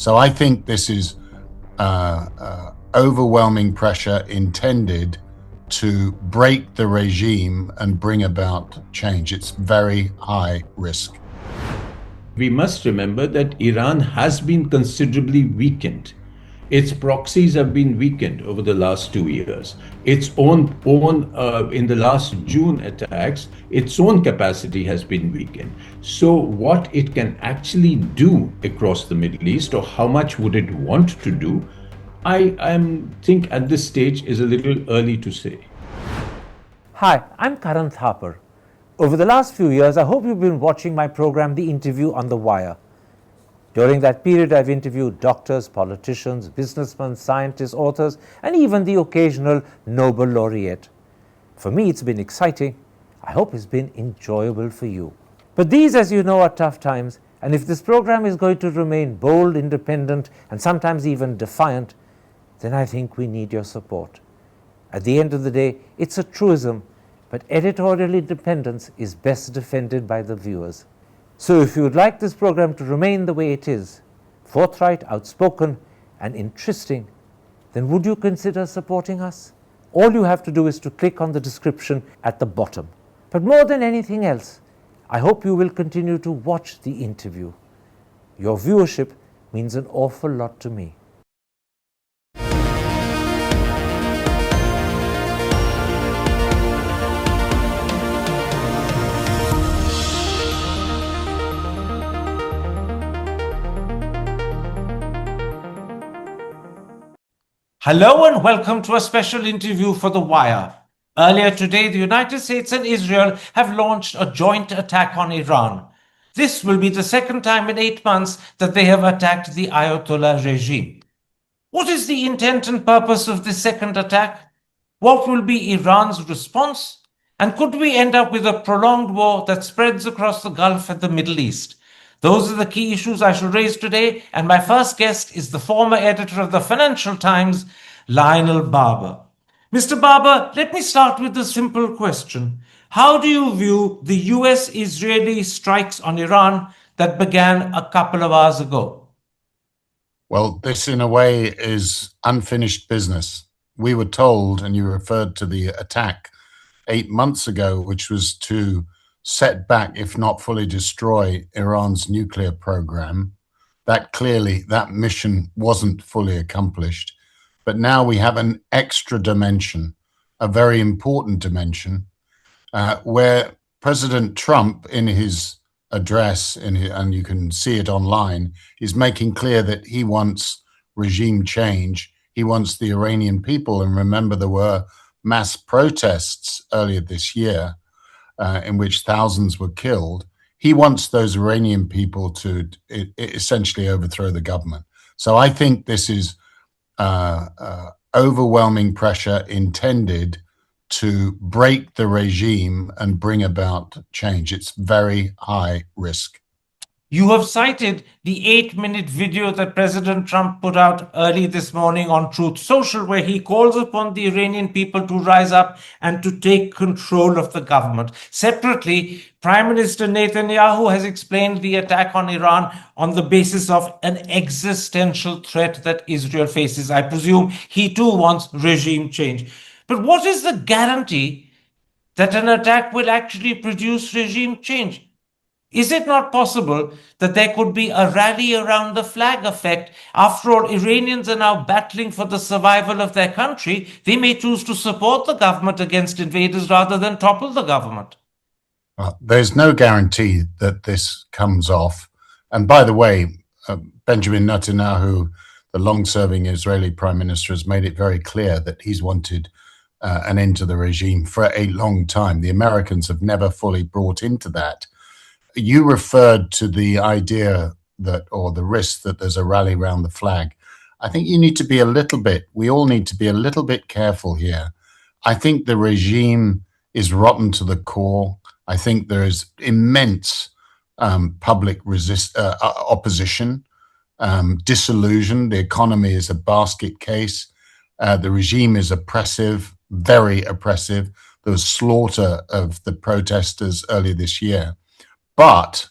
So I think this is overwhelming pressure intended to break the regime and bring about change. It's very high risk. We must remember that Iran has been considerably weakened. Its proxies have been weakened over the last 2 years. Its own in the last June attacks, its own capacity has been weakened. So what it can actually do across the Middle East, or how much would it want to do, I think at this stage is a little early to say. Hi, I'm Karan Thapar. Over the last few years, I hope you've been watching my program, The Interview on The Wire. During that period, I've interviewed doctors, politicians, businessmen, scientists, authors, and even the occasional Nobel laureate. For me, it's been exciting. I hope it's been enjoyable for you. But these, as you know, are tough times, and if this program is going to remain bold, independent, and sometimes even defiant, then I think we need your support. At the end of the day, it's a truism, but editorial independence is best defended by the viewers. So if you would like this program to remain the way it is, forthright, outspoken, and interesting, then would you consider supporting us? All you have to do is to click on the description at the bottom. But more than anything else, I hope you will continue to watch the interview. Your viewership means an awful lot to me. Hello and welcome to a special interview for The Wire. Earlier today, the United States and Israel have launched a joint attack on Iran. This will be the second time in 8 months that they have attacked the Ayatollah regime. What is the intent and purpose of this second attack? What will be Iran's response? And could we end up with a prolonged war that spreads across the Gulf and the Middle East? Those are the key issues I shall raise today, and my first guest is the former editor of the Financial Times, Lionel Barber. Mr. Barber, let me start with a simple question. How do you view the US-Israeli strikes on Iran that began a couple of hours ago? Well, this in a way is unfinished business. We were told, and you referred to the attack 8 months ago, which was to set back, if not fully destroy, Iran's nuclear program. That mission wasn't fully accomplished. But now we have an extra dimension, a very important dimension, where President Trump, in his address, and you can see it online, is making clear that he wants regime change. He wants the Iranian people, and remember there were mass protests earlier this year, in which thousands were killed. He wants those Iranian people to essentially overthrow the government. So I think this is overwhelming pressure intended to break the regime and bring about change. It's very high risk. You have cited the 8-minute video that President Trump put out early this morning on Truth Social, where he calls upon the Iranian people to rise up and to take control of the government. Separately, Prime Minister Netanyahu has explained the attack on Iran on the basis of an existential threat that Israel faces. I presume he too wants regime change. But what is the guarantee that an attack will actually produce regime change? Is it not possible that there could be a rally around the flag effect? After all, Iranians are now battling for the survival of their country. They may choose to support the government against invaders rather than topple the government. There's no guarantee that this comes off. And by the way, Benjamin Netanyahu, the long-serving Israeli prime minister, has made it very clear that he's wanted an end to the regime for a long time. The Americans have never fully brought into that. You referred to the idea that, or the risk that there's a rally around the flag. I think we all need to be a little bit careful here. I think the regime is rotten to the core. I think there is immense public opposition, disillusion. The economy is a basket case. The regime is oppressive, very oppressive. There was slaughter of the protesters earlier this year. But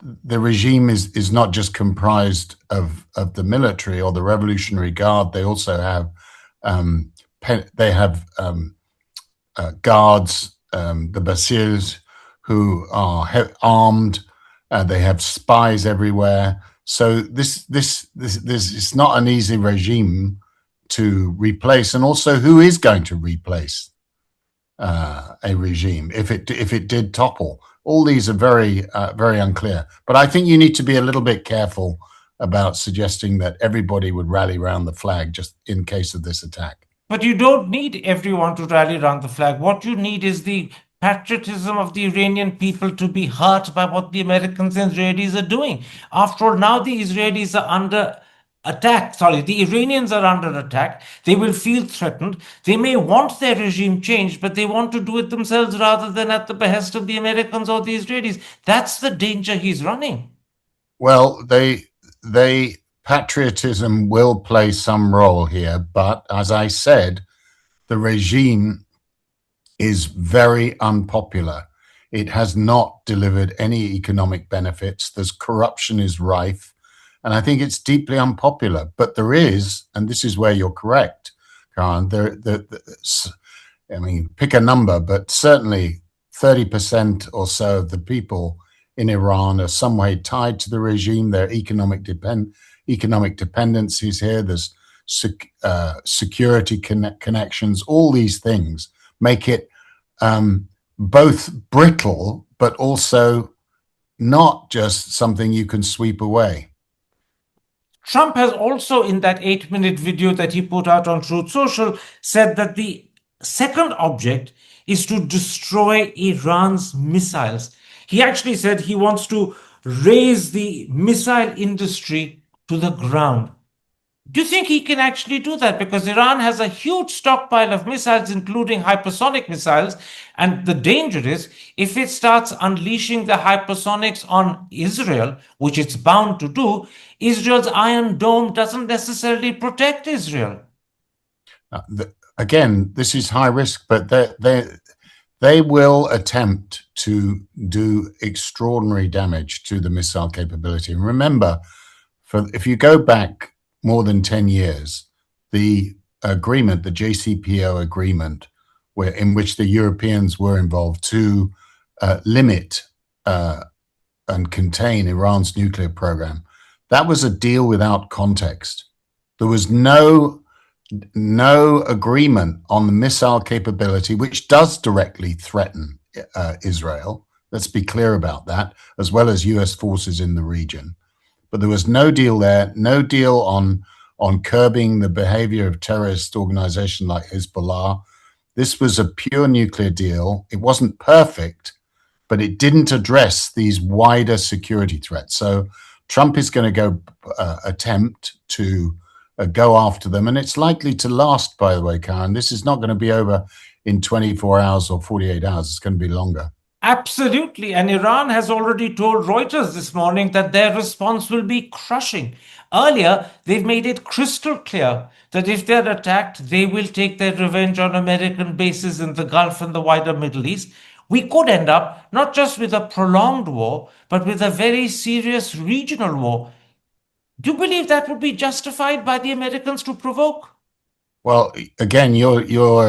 the regime is not just comprised of the military or the Revolutionary Guard. They also have guards, the Basirs, who are armed. They have spies everywhere. So this is not an easy regime to replace. And also, who is going to replace a regime if it did topple? All these are very unclear. But I think you need to be a little bit careful about suggesting that everybody would rally around the flag just in case of this attack. But you don't need everyone to rally around the flag. What you need is the patriotism of the Iranian people to be hurt by what the Americans and Israelis are doing. After all, now the Israelis are under attack. Sorry, the Iranians are under attack. They will feel threatened. They may want their regime changed, but they want to do it themselves rather than at the behest of the Americans or the Israelis. That's the danger he's running. Well, patriotism will play some role here, but as I said, the regime is very unpopular. It has not delivered any economic benefits. There's corruption is rife, and I think it's deeply unpopular. But there is, and this is where you're correct, Karen, I mean, pick a number, but certainly 30% or so of the people in Iran are some way tied to the regime. Their economic dependencies here. There's security connections. All these things make it both brittle, but also not just something you can sweep away. Trump has also, in that 8-minute video that he put out on Truth Social, said that the second object is to destroy Iran's missiles. He actually said he wants to raise the missile industry to the ground. Do you think he can actually do that? Because Iran has a huge stockpile of missiles, including hypersonic missiles. And the danger is if it starts unleashing the hypersonics on Israel, which it's bound to do, Israel's Iron Dome doesn't necessarily protect Israel. Again, this is high risk, but they will attempt to do extraordinary damage to the missile capability. And remember, if you go back more than 10 years, the agreement, the JCPO agreement, in which the Europeans were involved to limit and contain Iran's nuclear program, that was a deal without context. There was no agreement on the missile capability, which does directly threaten Israel. Let's be clear about that, as well as US forces in the region. But there was no deal there, no deal on curbing the behavior of terrorist organizations like Hezbollah. This was a pure nuclear deal. It wasn't perfect, but it didn't address these wider security threats. So Trump is going to go attempt to go after them. And it's likely to last, by the way, Karen. This is not going to be over in 24 hours or 48 hours. It's going to be longer. Absolutely. And Iran has already told Reuters this morning that their response will be crushing. Earlier, they've made it crystal clear that if they're attacked, they will take their revenge on American bases in the Gulf and the wider Middle East. We could end up not just with a prolonged war, but with a very serious regional war. Do you believe that would be justified by the Americans to provoke? Well, again, you're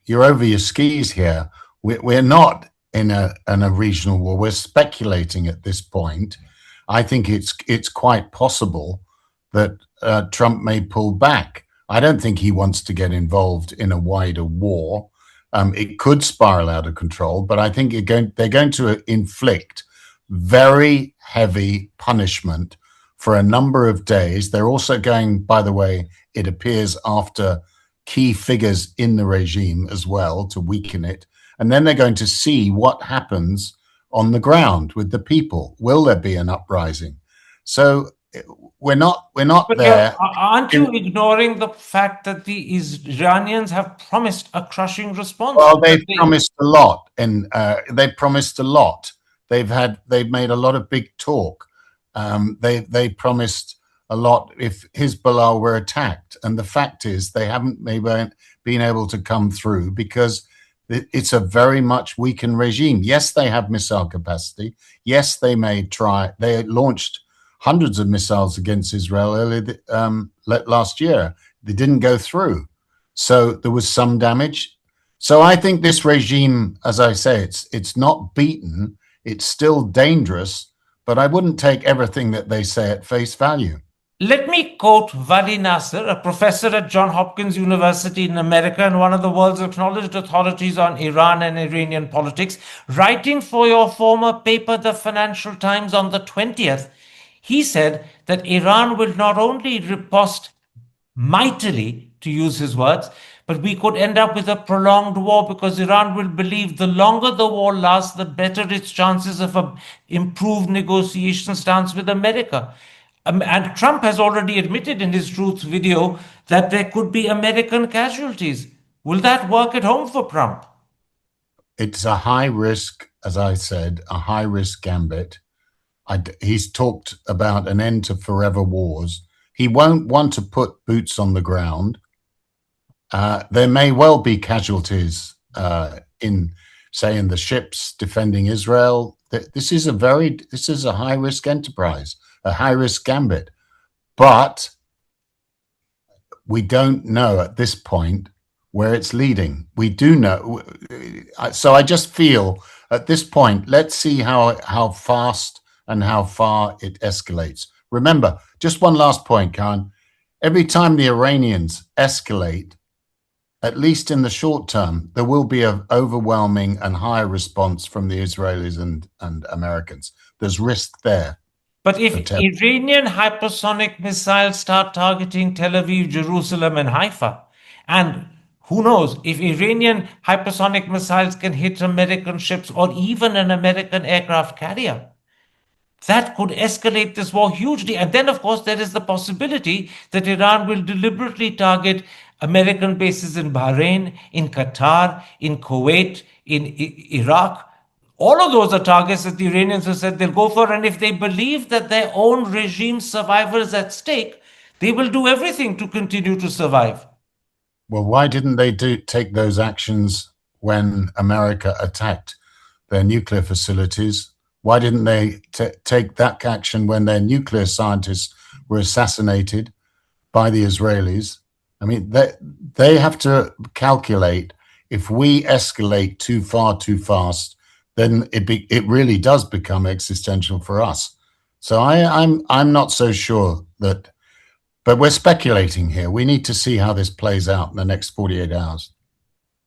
over your skis here. We're not in a regional war. We're speculating at this point. I think it's quite possible that Trump may pull back. I don't think he wants to get involved in a wider war. It could spiral out of control, but I think they're going to inflict very heavy punishment for a number of days. They're also going, by the way, it appears, after key figures in the regime as well to weaken it. And then they're going to see what happens on the ground with the people. Will there be an uprising? So we're not but there. Aren't you ignoring the fact that the Iranians have promised a crushing response? Well, they've promised a lot, and they've promised a lot. They've made a lot of big talk. They promised a lot if Hezbollah were attacked, and the fact is they haven't maybe been able to come through because It's a very much weakened regime. Yes, they have missile capacity. Yes, they launched hundreds of missiles against Israel last year. They didn't go through. So there was some damage. So I think this regime, as I say, it's not beaten. It's still dangerous, but I wouldn't take everything that they say at face value. Let me quote Vali Nasser, a professor at Johns Hopkins University in America and one of the world's acknowledged authorities on Iran and Iranian politics, writing for your former paper, the Financial Times, on the 20th. He said that Iran will not only riposte mightily, to use his words, but we could end up with a prolonged war because Iran will believe the longer the war lasts, the better its chances of an improved negotiation stance with America. And Trump has already admitted in his Truth video that there could be American casualties. Will that work at home for Trump? It's a high risk, as I said, a high risk gambit. He's talked about an end to forever wars. He won't want to put boots on the ground. There may well be casualties in the ships defending Israel. This is a high risk enterprise, a high risk gambit. But we don't know at this point where it's leading. We do know. So I just feel at this point, let's see how fast and how far it escalates. Remember, just one last point, Khan. Every time the Iranians escalate, at least in the short term, there will be an overwhelming and high response from the Israelis and Americans. There's risk there. But if Iranian hypersonic missiles start targeting Tel Aviv, Jerusalem, and Haifa, and who knows, if Iranian hypersonic missiles can hit American ships or even an American aircraft carrier, that could escalate this war hugely. And then, of course, there is the possibility that Iran will deliberately target American bases in Bahrain, in Qatar, in Kuwait, in Iraq. All of those are targets that the Iranians have said they'll go for. And if they believe that their own regime's survival is at stake, they will do everything to continue to survive. Well, why didn't they take those actions when America attacked their nuclear facilities? Why didn't they take that action when their nuclear scientists were assassinated by the Israelis? I mean, they have to calculate, if we escalate too far, too fast, then it really does become existential for us. So I'm not so sure that, but we're speculating here. We need to see how this plays out in the next 48 hours.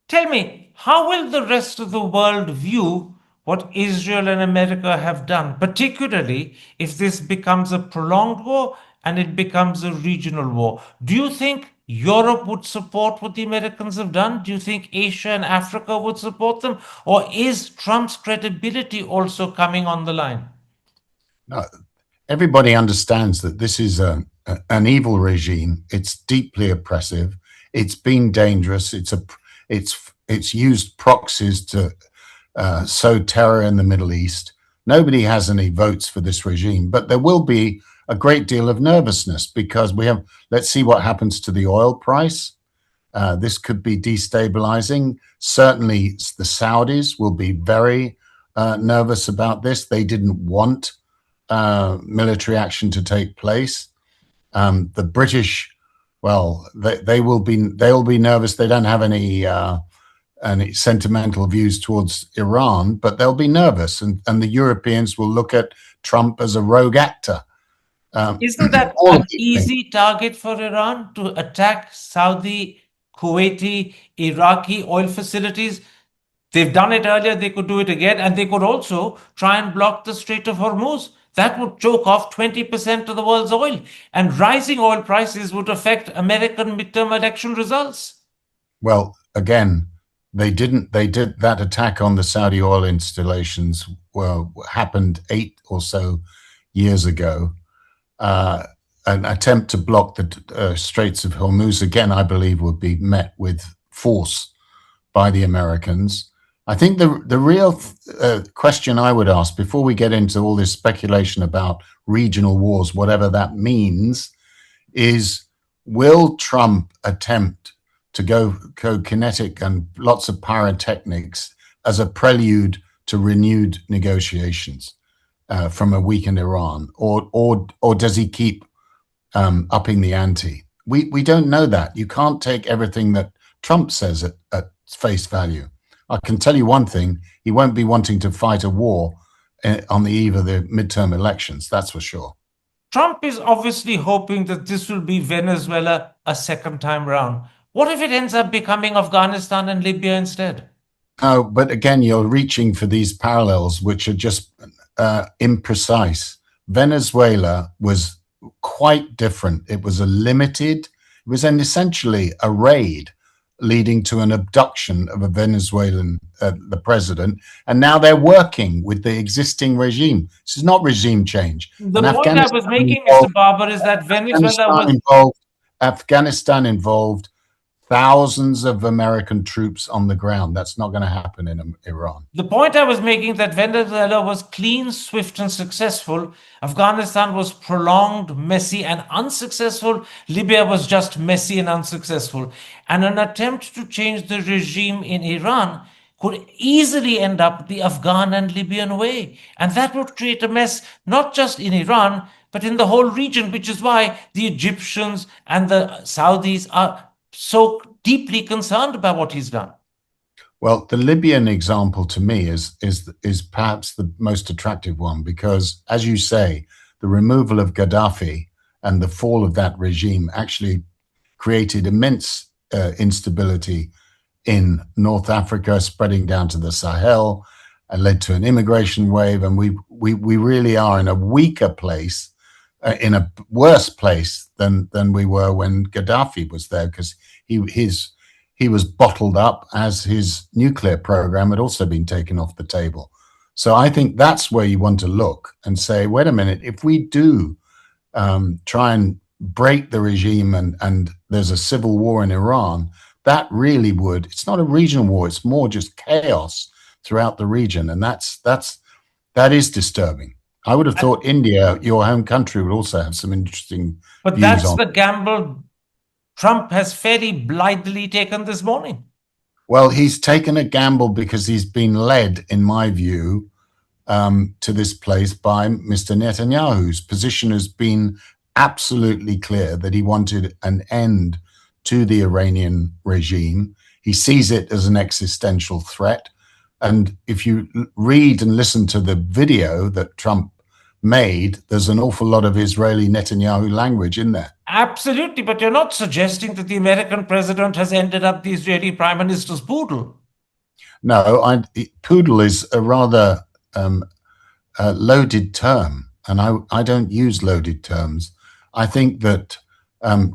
Tell me, how will the rest of the world view what Israel and America have done, particularly if this becomes a prolonged war and it becomes a regional war? Do you think Europe would support what the Americans have done? Do you think Asia and Africa would support them? Or is Trump's credibility also coming on the line? No, everybody understands that this is an evil regime. It's deeply oppressive. It's been dangerous. It's used proxies to sow terror in the Middle East. Nobody has any votes for this regime, but there will be a great deal of nervousness because let's see what happens to the oil price. This could be destabilizing. Certainly the Saudis will be very nervous about this. They didn't want military action to take place. The British, well, they'll be nervous. They don't have any sentimental views towards Iran, but they'll be nervous. And the Europeans will look at Trump as a rogue actor. Isn't that an easy target for Iran to attack Saudi, Kuwaiti, Iraqi oil facilities? They've done it earlier, they could do it again, and they could also try and block the Strait of Hormuz. That would choke off 20% of the world's oil, and rising oil prices would affect American midterm election results. Well, again, they did that attack on the Saudi oil installations happened 8 or so years ago. An attempt to block the Straits of Hormuz again, I believe, would be met with force by the Americans. I think the real question I would ask before we get into all this speculation about regional wars, whatever that means, is will Trump attempt go kinetic and lots of pyrotechnics as a prelude to renewed negotiations from a weakened Iran, or does he keep upping the ante? We don't know that. You can't take everything that Trump says at face value. I can tell you one thing: he won't be wanting to fight a war on the eve of the midterm elections. That's for sure. Trump is obviously hoping that this will be Venezuela a second time round. What if it ends up becoming Afghanistan and Libya instead? Oh, but again, you're reaching for these parallels, which are just imprecise. Venezuela was quite different. It was it was essentially a raid leading to an abduction of a Venezuelan, the president. And now they're working with the existing regime. This is not regime change. The And point I was making, Mr. Barber, is that Venezuela was... Afghanistan involved thousands of American troops on the ground. That's not going to happen in Iran. The point I was making, that Venezuela was clean, swift, and successful. Afghanistan was prolonged, messy, and unsuccessful. Libya was just messy and unsuccessful. And an attempt to change the regime in Iran could easily end up the Afghan and Libyan way. And that would create a mess, not just in Iran, but in the whole region, which is why the Egyptians and the Saudis are so deeply concerned about what he's done. Well, the Libyan example to me is perhaps the most attractive one, because, as you say, the removal of Gaddafi and the fall of that regime actually created immense instability in North Africa, spreading down to the Sahel, and led to an immigration wave. And we really are in a weaker place, in a worse place than we were when Gaddafi was there, because he was bottled up, as his nuclear program had also been taken off the table. So I think that's where you want to look and say, wait a minute, if we do try and break the regime and there's a civil war in Iran, that really would, it's not a regional war, it's more just chaos throughout the region. And that is disturbing. I would have thought India, your home country, would also have some interesting But views that's on. the gamble Trump has fairly blithely taken this morning. Well, he's taken a gamble because he's been led, in my view, to this place by Mr. Netanyahu, whose position has been absolutely clear that he wanted an end to the Iranian regime. He sees it as an existential threat. And if you read and listen to the video that Trump made, there's an awful lot of Israeli Netanyahu language in there. Absolutely, but you're not suggesting that the American president has ended up the Israeli prime minister's poodle. No, poodle is a rather loaded term, and I don't use loaded terms. I think that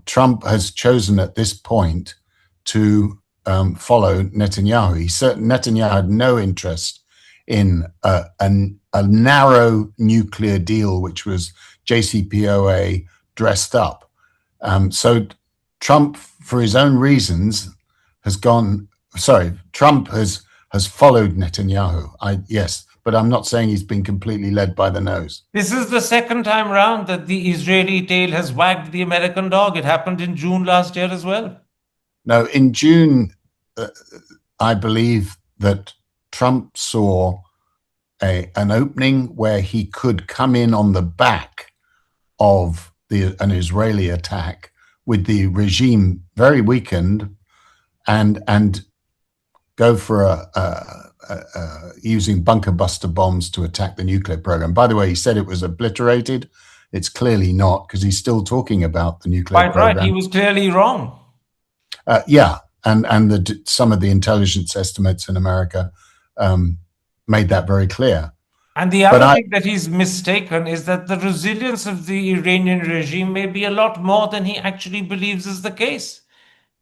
Trump has chosen at this point to follow Netanyahu. Netanyahu had no interest in a narrow nuclear deal, which was JCPOA dressed up. So Trump, for his own reasons, Trump has followed Netanyahu. Yes, but I'm not saying he's been completely led by the nose. This is the second time round that the Israeli tail has wagged the American dog. It happened in June last year as well. No, in June, I believe that Trump saw an opening where he could come in on the back of an Israeli attack with the regime very weakened, and go for using bunker buster bombs to attack the nuclear program. By the way, he said it was obliterated. It's clearly not, because he's still talking about the nuclear program. Quite right. He was clearly wrong. Yeah, and some of the intelligence estimates in America made that very clear. And the other thing that he's mistaken is that the resilience of the Iranian regime may be a lot more than he actually believes is the case.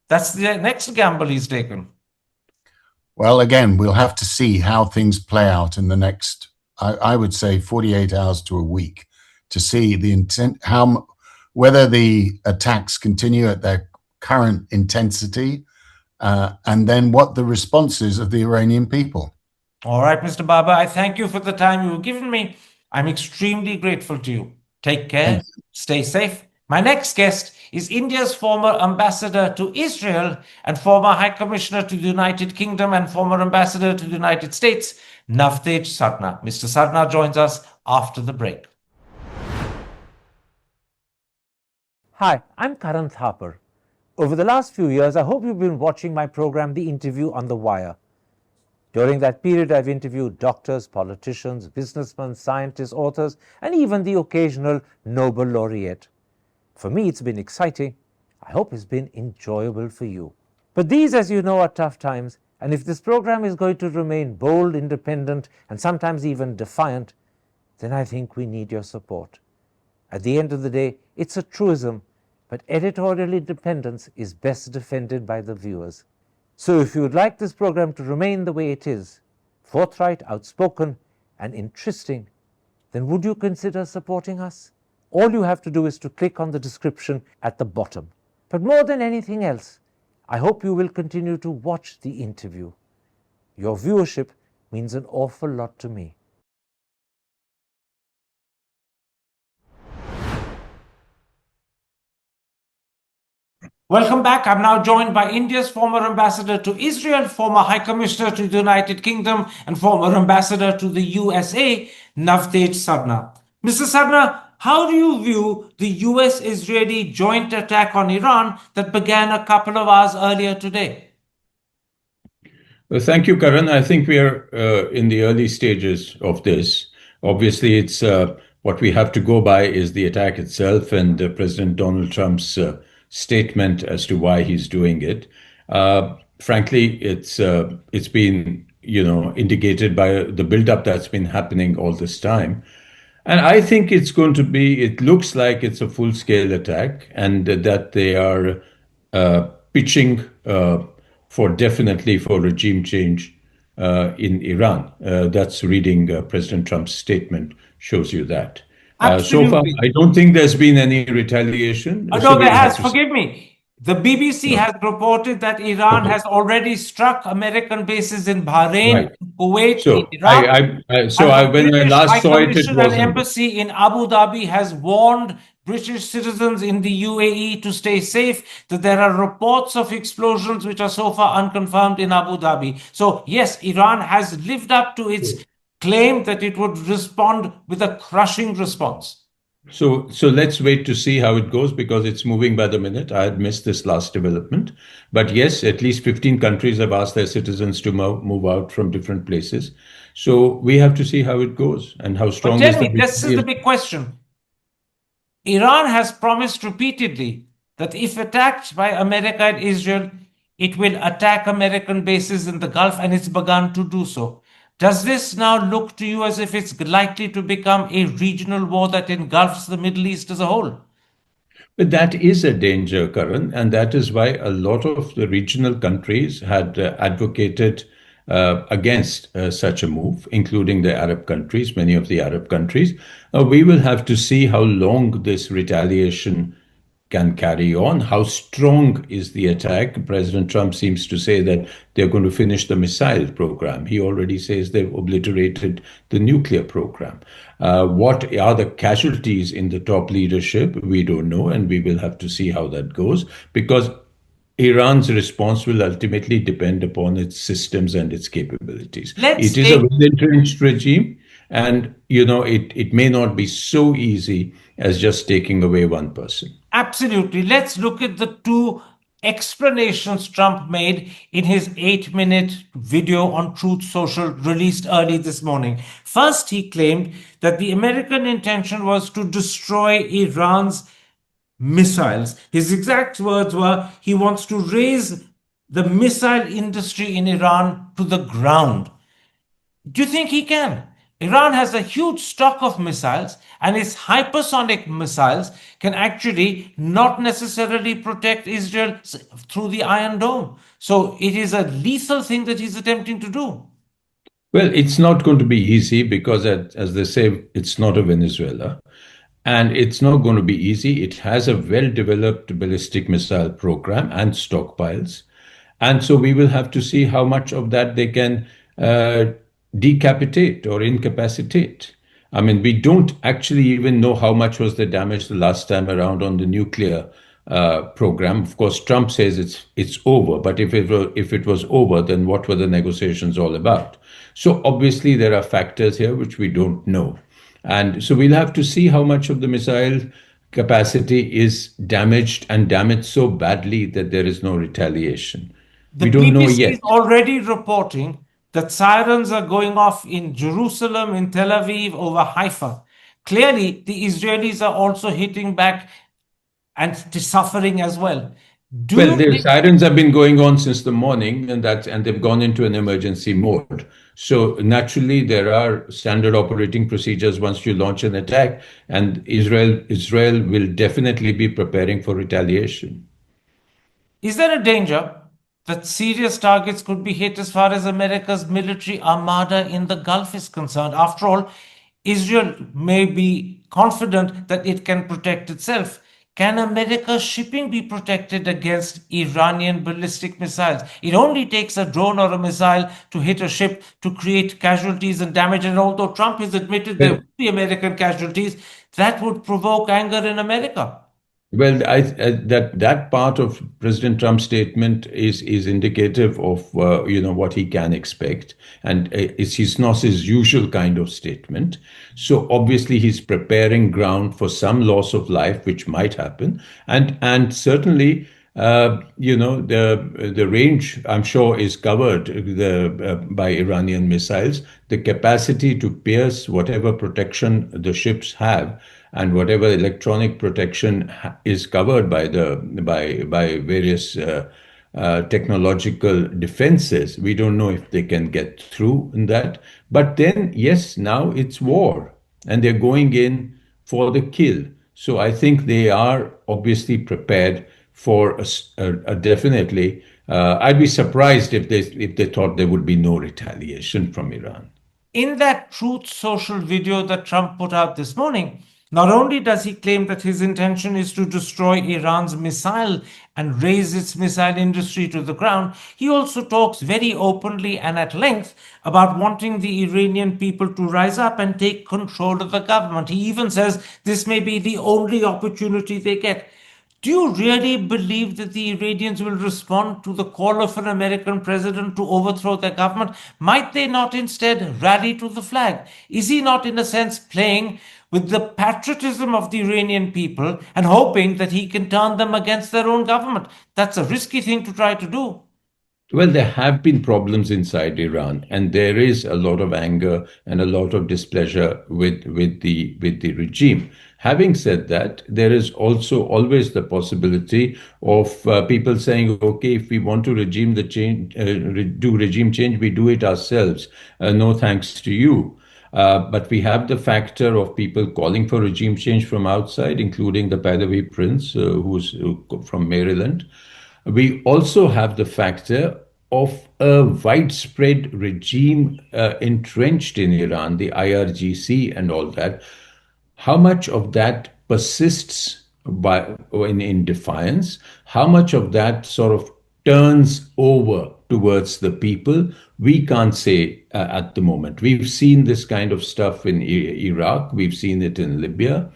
That's the next gamble he's taken. Well, again, we'll have to see how things play out in the next, I would say, 48 hours to a week, to see the intent, whether the attacks continue at their current intensity, and then what the response is of the Iranian people. All right, Mr. Barber, I thank you for the time you've given me. I'm extremely grateful to you. Take care, stay safe. My next guest is India's former ambassador to Israel and former High Commissioner to the United Kingdom and former ambassador to the United States, Navtej Sarna. Mr. Sarna joins us after the break. Hi, I'm Karan Thapar. Over the last few years, I hope you've been watching my program, The Interview on the Wire. During that period, I've interviewed doctors, politicians, businessmen, scientists, authors, and even the occasional Nobel laureate. For me, it's been exciting. I hope it's been enjoyable for you. But these, as you know, are tough times, and if this program is going to remain bold, independent, and sometimes even defiant, then I think we need your support. At the end of the day, it's a truism, but editorial independence is best defended by the viewers. So if you would like this program to remain the way it is, forthright, outspoken, and interesting, then would you consider supporting us? All you have to do is to click on the description at the bottom. But more than anything else, I hope you will continue to watch the interview. Your viewership means an awful lot to me. Welcome back. I'm now joined by India's former ambassador to Israel, former High Commissioner to the United Kingdom, and former ambassador to the USA, Navtej Sarna. Mr. Sarna, how do you view the US-Israeli joint attack on Iran that began a couple of hours earlier today? Well, thank you, Karan. I think we are in the early stages of this. Obviously, it's what we have to go by is the attack itself and President Donald Trump's statement as to why he's doing it. Frankly, it's been indicated by the buildup that's been happening all this time. And I think it's going to be, it looks like it's a full-scale attack and that they are pitching definitely for regime change in Iran. That's reading President Trump's statement shows you that. So far, I don't think there's been any retaliation. No, there has. Forgive me. The BBC has reported that Iran has already struck American bases in Bahrain, Kuwait, Iraq. When I last saw it, it wasn't. An embassy in Abu Dhabi has warned British citizens in the UAE to stay safe, that there are reports of explosions which are so far unconfirmed in Abu Dhabi. So yes, Iran has lived up to its claim that it would respond with a crushing response. So let's wait to see how it goes because it's moving by the minute. I had missed this last development. But yes, at least 15 countries have asked their citizens to move out from different places. So we have to see how it goes and how strong is the... This is the big question. Iran has promised repeatedly that if attacked by America and Israel, it will attack American bases in the Gulf, and it's begun to do so. Does this now look to you as if it's likely to become a regional war that engulfs the Middle East as a whole? But that is a danger, Karan, and that is why a lot of the regional countries had advocated against such a move, including the Arab countries, many of the Arab countries. We will have to see how long this retaliation can carry on. How strong is the attack? President Trump seems to say that they're going to finish the missile program. He already says they've obliterated the nuclear program. What are the casualties in the top leadership? We don't know, and we will have to see how that goes because Iran's response will ultimately depend upon its systems and its capabilities. It is a well-entrenched regime, and it may not be so easy as just taking away one person. Absolutely. Let's look at the two explanations Trump made in his 8-minute video on Truth Social released early this morning. First, he claimed that the American intention was to destroy Iran's missiles. His exact words were, he wants to raise the missile industry in Iran to the ground. Do you think he can? Iran has a huge stock of missiles, and its hypersonic missiles can actually not necessarily protect Israel through the Iron Dome. So it is a lethal thing that he's attempting to do. Well, it's not going to be easy because, as they say, it's not a Venezuela. And it's not going to be easy. It has a well-developed ballistic missile program and stockpiles. And so we will have to see how much of that they can decapitate or incapacitate. I mean, we don't actually even know how much was the damage the last time around on the nuclear program. Of course, Trump says it's over, but if it was over, then what were the negotiations all about? So obviously there are factors here which we don't know, and so we'll have to see how much of the missile capacity is damaged and damaged so badly that there is no retaliation. The We don't know BBC yet. is already reporting that sirens are going off in Jerusalem, in Tel Aviv, over Haifa. Clearly, the Israelis are also hitting back and suffering as well. Do Well, you the think? sirens have been going on since the morning, and they've gone into an emergency mode. So naturally, there are standard operating procedures once you launch an attack, and Israel will definitely be preparing for retaliation. Is there a danger that serious targets could be hit as far as America's military armada in the Gulf is concerned? After all, Israel may be confident that it can protect itself. Can America's shipping be protected against Iranian ballistic missiles? It only takes a drone or a missile to hit a ship to create casualties and damage. And although Trump has admitted there Well, will be American casualties, that would provoke anger in America. Well, that part of President Trump's statement is indicative of what he can expect, and it's not his usual kind of statement. So obviously he's preparing ground for some loss of life, which might happen, and certainly the range I'm sure is covered by Iranian missiles. The capacity to pierce whatever protection the ships have and whatever electronic protection is covered by by various technological defenses. We don't know if they can get through in that. But then, yes, now it's war, and they're going in for the kill. So I think they are obviously prepared for a definitely. I'd be surprised if they thought there would be no retaliation from Iran. In that Truth Social video that Trump put out this morning, not only does he claim that his intention is to destroy Iran's missile and raise its missile industry to the ground, he also talks very openly and at length about wanting the Iranian people to rise up and take control of the government. He even says this may be the only opportunity they get. Do you really believe that the Iranians will respond to the call of an American president to overthrow their government? Might they not instead rally to the flag? Is he not, in a sense, playing with the patriotism of the Iranian people and hoping that he can turn them against their own government? That's a risky thing to try to do. Well, there have been problems inside Iran, and there is a lot of anger and a lot of displeasure with the regime. Having said that, there is also always the possibility of people saying, "Okay, if we want to do regime change, we do it ourselves. No thanks to you." But we have the factor of people calling for regime change from outside, including the Pahlavi Prince, who's from Maryland. We also have the factor of a widespread regime entrenched in Iran, the IRGC and all that. How much of that persists in defiance? How much of that sort of turns over towards the people? We can't say at the moment. We've seen this kind of stuff in Iraq, we've seen it in Libya.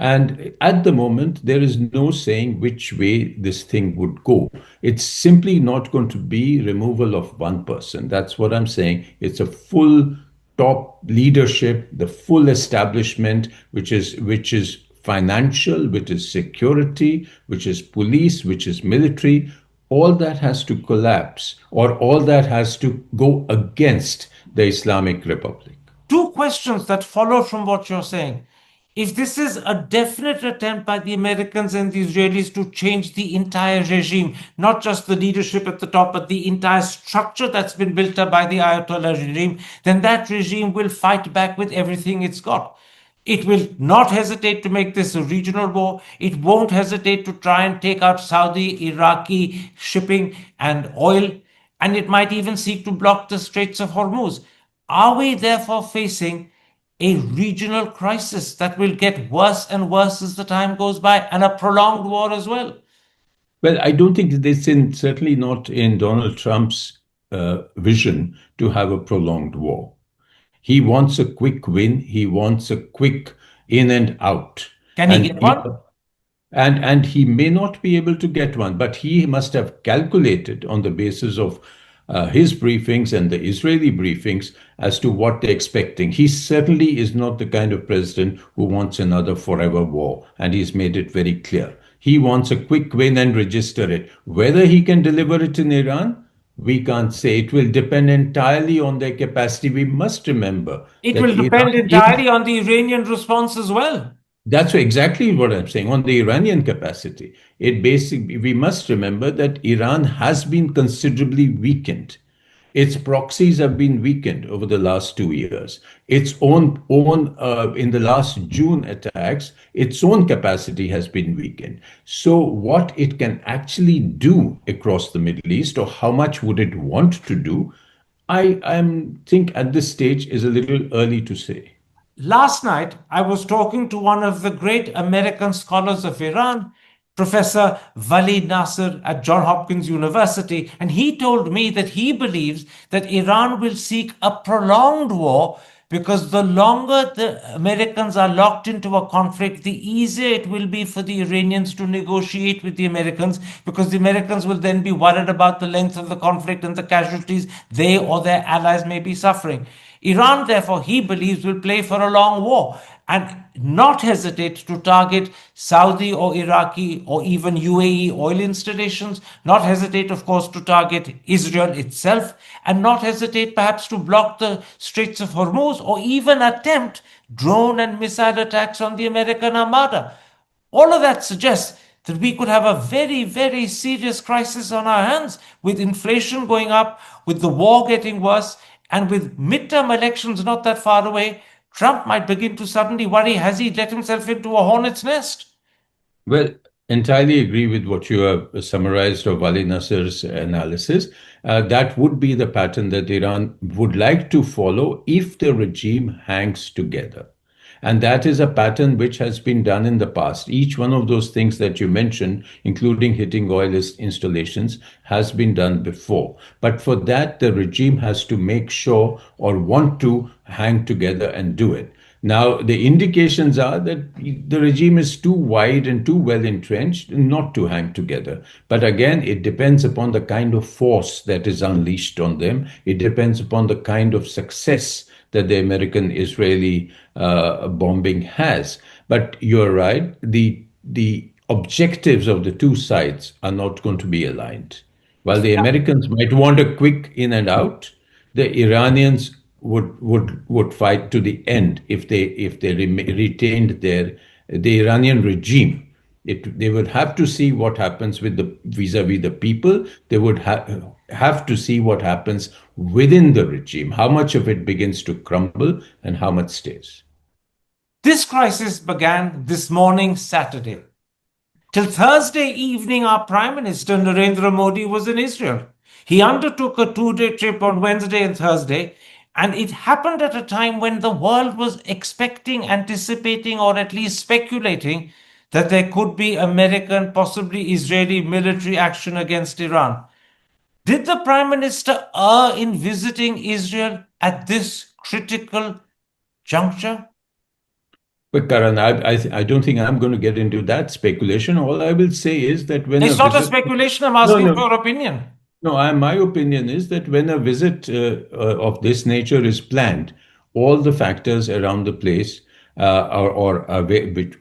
And at the moment, there is no saying which way this thing would go. It's simply not going to be removal of one person. That's what I'm saying. It's a full top leadership, the full establishment, which is financial, which is security, which is police, which is military. All that has to collapse, or all that has to go against the Islamic Republic. Two questions that follow from what you're saying. If this is a definite attempt by the Americans and the Israelis to change the entire regime, not just the leadership at the top, but the entire structure that's been built up by the Ayatollah regime, then that regime will fight back with everything it's got. It will not hesitate to make this a regional war. It won't hesitate to try and take out Saudi, Iraqi shipping and oil, and it might even seek to block the Straits of Hormuz. Are we therefore facing a regional crisis that will get worse and worse as the time goes by, and a prolonged war as well? Well, I don't think certainly not in Donald Trump's vision to have a prolonged war. He wants a quick win. He wants a quick in and out. Can he And get one? and he may not be able to get one, but he must have calculated on the basis of his briefings and the Israeli briefings as to what they're expecting. He certainly is not the kind of president who wants another forever war, and he's made it very clear. He wants a quick win and register it. Whether he can deliver it in Iran, we can't say. It will depend entirely on their capacity. We must remember It that will depend Iran is. entirely on the Iranian response as well. That's exactly what I'm saying on the Iranian capacity. We must remember that Iran has been considerably weakened. Its proxies have been weakened over the last 2 years. Its own in the last June attacks, its own capacity has been weakened. So what it can actually do across the Middle East, or how much would it want to do, I think at this stage is a little early to say. Last night, I was talking to one of the great American scholars of Iran, Professor Vali Nasser at Johns Hopkins University, and he told me that he believes that Iran will seek a prolonged war because the longer the Americans are locked into a conflict, the easier it will be for the Iranians to negotiate with the Americans, because the Americans will then be worried about the length of the conflict and the casualties they or their allies may be suffering. Iran, therefore, he believes, will play for a long war and not hesitate to target Saudi or Iraqi or even UAE oil installations, not hesitate, of course, to target Israel itself, and not hesitate perhaps to block the Straits of Hormuz or even attempt drone and missile attacks on the American Armada. All of that suggests that we could have a very, very serious crisis on our hands, with inflation going up, with the war getting worse, and with midterm elections not that far away. Trump might begin to suddenly worry, has he let himself into a hornet's nest? Well, entirely agree with what you have summarized of Ali Nasser's analysis. That would be the pattern that Iran would like to follow if the regime hangs together. And that is a pattern which has been done in the past. Each one of those things that you mentioned, including hitting oil installations, has been done before. But for that, the regime has to make sure or want to hang together and do it. Now, the indications are that the regime is too wide and too well entrenched not to hang together. But again, it depends upon the kind of force that is unleashed on them. It depends upon the kind of success that the American-Israeli bombing has. But you're right, the objectives of the two sides are not going to be aligned. While the Americans might want a quick in and out, the Iranians would fight to the end if they retained the Iranian regime. They would have to see what happens with the vis-a-vis the people. They would have to see what happens within the regime, how much of it begins to crumble and how much stays. This crisis began this morning, Saturday. Till Thursday evening, our Prime Minister Narendra Modi was in Israel. He undertook a 2-day trip on Wednesday and Thursday, and it happened at a time when the world was expecting, anticipating, or at least speculating that there could be American, possibly Israeli military action against Iran. Did the Prime Minister err in visiting Israel at this critical juncture? But Karan, I don't think I'm going to get into that speculation. All I will say is that when it's not a speculation, I'm asking for your opinion. No, my opinion is that when a visit of this nature is planned, all the factors around the place or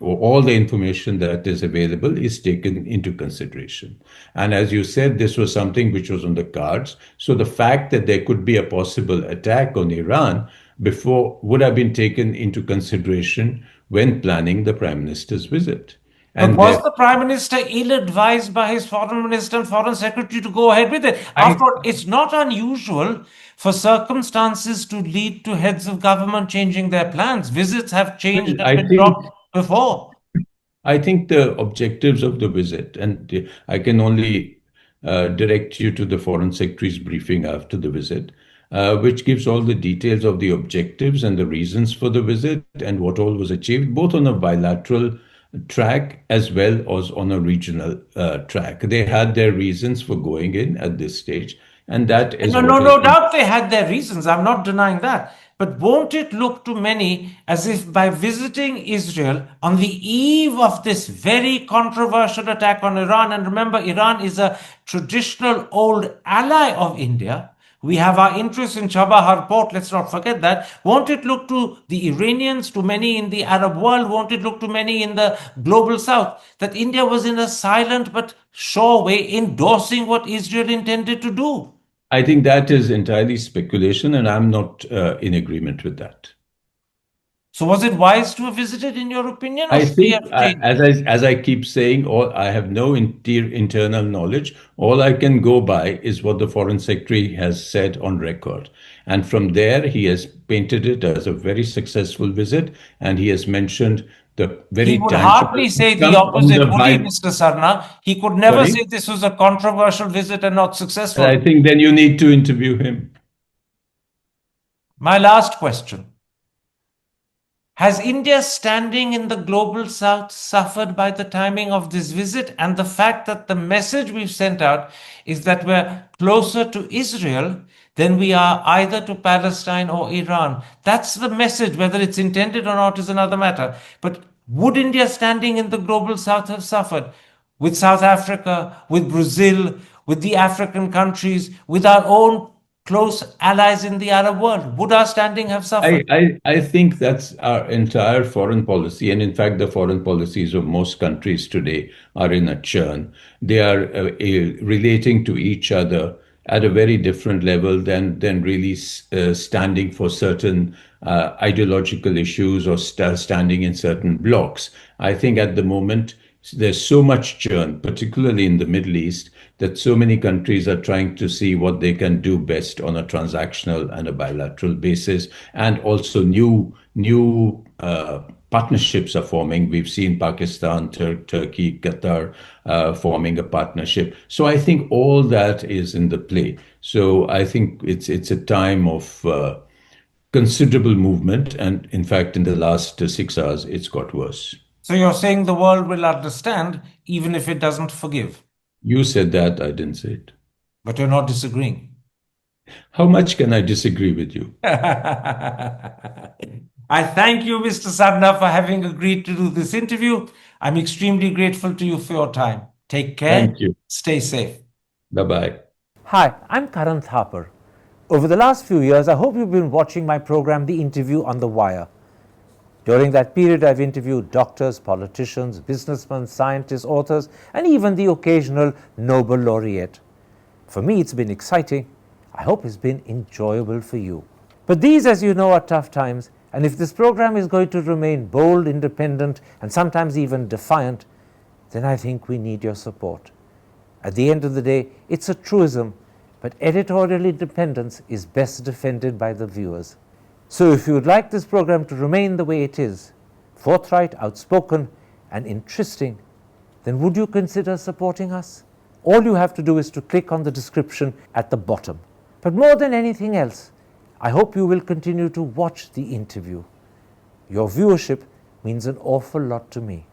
all the information that is available is taken into consideration. And as you said, this was something which was on the cards. So the fact that there could be a possible attack on Iran before would have been taken into consideration when planning the Prime Minister's visit. But was the Prime Minister ill-advised by his Foreign Minister and Foreign Secretary to go ahead with it? After all, it's not unusual for circumstances to lead to heads of government changing their plans. Visits have changed and been dropped before. I think the objectives of the visit, and I can only direct you to the Foreign Secretary's briefing after the visit, which gives all the details of the objectives and the reasons for the visit and what all was achieved, both on a bilateral track as well as on a regional track. They had their reasons for going in at this stage, and that is no doubt they had their reasons. I'm not denying that. But won't it look to many as if by visiting Israel on the eve of this very controversial attack on Iran, and remember, Iran is a traditional old ally of India. We have our interests in Chabahar port, let's not forget that. Won't it look to the Iranians, to many in the Arab world, won't it look to many in the global south, that India was in a silent but sure way endorsing what Israel intended to do? I think that is entirely speculation, and I'm not in agreement with that. So was it wise to have visited, in your opinion, or I should we think, have changed? as I keep saying, I have no internal knowledge. All I can go by is what the foreign secretary has said on record, and from there he has painted it as a very successful visit, and he has mentioned the He very would tangible hardly say the outcome on opposite, the would he, Mr. Sarna? He could never Sorry, say this was a controversial visit and not and I successful. think then you need to interview him. My last question. Has India's standing in the global south suffered by the timing of this visit and the fact that the message we've sent out is that we're closer to Israel than we are either to Palestine or Iran? That's the message. Whether it's intended or not is another matter. But would India's standing in the global south have suffered? With South Africa, with Brazil, with the African countries, with our own close allies in the Arab world? Would our standing have suffered? I think that's our entire foreign policy. And in fact, the foreign policies of most countries today are in a churn. They are relating to each other at a very different level than really standing for certain ideological issues or standing in certain blocks. I think at the moment, there's so much churn, particularly in the Middle East, that so many countries are trying to see what they can do best on a transactional and a bilateral basis, and also new partnerships are forming. We've seen Pakistan, Turkey, Qatar forming a partnership. So I think all that is in the play. So I think it's a time of considerable movement, and in fact, in the last 6 hours, it's got worse. So you're saying the world will understand even if it doesn't forgive? You said that, I didn't say it. But you're not disagreeing. How much can I disagree with you? I thank you, Mr. Sarna, for having agreed to do this interview. I'm extremely grateful to you for your time. Take care. Thank you. Stay safe. Bye-bye. Hi, I'm Karan Thapar. Over the last few years, I hope you've been watching my program, The Interview on the Wire. During that period, I've interviewed doctors, politicians, businessmen, scientists, authors, and even the occasional Nobel laureate. For me, it's been exciting. I hope it's been enjoyable for you. But these, as you know, are tough times, and if this program is going to remain bold, independent, and sometimes even defiant, then I think we need your support. At the end of the day, it's a truism, but editorial independence is best defended by the viewers. So if you would like this program to remain the way it is, forthright, outspoken, and interesting, then would you consider supporting us? All you have to do is to click on the description at the bottom. But more than anything else, I hope you will continue to watch the interview. Your viewership means an awful lot to me.